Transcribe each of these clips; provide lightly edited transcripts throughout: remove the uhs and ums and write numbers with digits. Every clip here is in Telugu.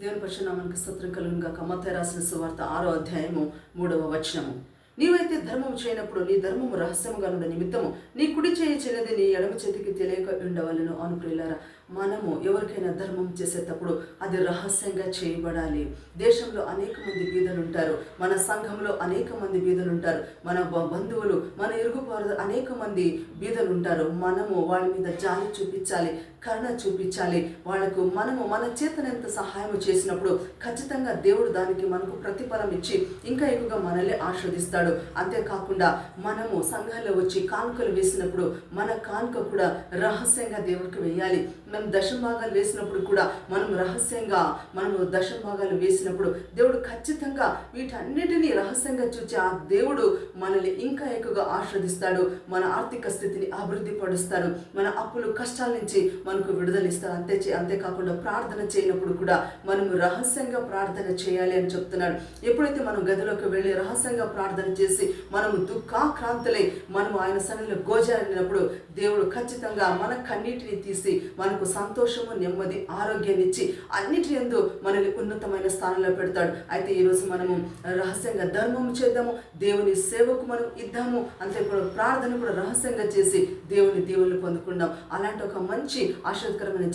దేవుని పరిశునామానికి స్తోత్రం కలుగును గాక. మత్తయి రాసిన సువార్త 6వ అధ్యాయము 3వ వచనము. నీవైతే ధర్మము చేయనప్పుడు నీ ధర్మము రహస్యముగా నుండి నిమిత్తము నీ కుడి చేయి చెల్లెది నీ ఎడమ చేతికి తెలియక ఉండవలను. అను ప్రియులారా, మనము ఎవరికైనా ధర్మం చేసేటప్పుడు అది రహస్యంగా చేయబడాలి. దేశంలో అనేక మంది బీదలు ఉంటారు, మన సంఘంలో అనేక మంది బీదలు ఉంటారు, మన బంధువులు, మన ఇరుగుపారు అనేక మంది బీదలు ఉంటారు. మనము వాళ్ళ మీద జాలి చూపించాలి, కరుణ చూపించాలి. వాళ్లకు మనము మన చేతనంత సహాయం చేసినప్పుడు ఖచ్చితంగా దేవుడు దానికి మనకు ప్రతిఫలం ఇచ్చి ఇంకా ఎక్కువగా మనల్ని ఆస్వాదిస్తాడు. అంతేకాకుండా మనము సంఘాల్లో వచ్చి కానుకలు వేసినప్పుడు మన కానుక కూడా రహస్యంగా దేవుడికి వేయాలి. మనం దశభాగాలు వేసినప్పుడు కూడా మనము దశభాగాలు వేసినప్పుడు దేవుడు ఖచ్చితంగా వీటన్నిటినీ రహస్యంగా చూచి ఆ దేవుడు మనల్ని ఇంకా ఎక్కువగా ఆస్వాదిస్తాడు. మన ఆర్థిక స్థితిని అభివృద్ధి పరుస్తాడు. మన అప్పులు కష్టాల నుంచి మనకు విడుదలిస్తారు. అంతేకాకుండా ప్రార్థన చేయనప్పుడు కూడా మనము రహస్యంగా ప్రార్థన చేయాలి అని చెప్తున్నాడు. ఎప్పుడైతే మనం గదిలోకి వెళ్ళి రహస్యంగా ప్రార్థన చేసి మనము దుఃఖాక్రాంతులై మనము ఆయన సన్నిధిలో గోజారినప్పుడు దేవుడు ఖచ్చితంగా మన కన్నీటిని తీసి మనకు సంతోషము, నెమ్మది, ఆరోగ్యాన్ని ఇచ్చి అన్నిటి యందు మనల్ని ఉన్నతమైన స్థానంలో పెడతాడు. అయితే ఈరోజు మనము రహస్యంగా ధర్మము చేద్దాము, దేవుని సేవకు మనం ఇద్దాము, అంతేకాదు ప్రార్థన కూడా రహస్యంగా చేసి దేవుని దీవెనలు పొందుకుందాం. అలాంటి ఒక మంచి ఆశ్చర్యకరమైన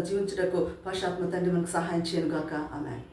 జీవించటకు పరిశుద్ధాత్మ తండ్రి మనకు సహాయం చేయను గాక. ఆమేన్.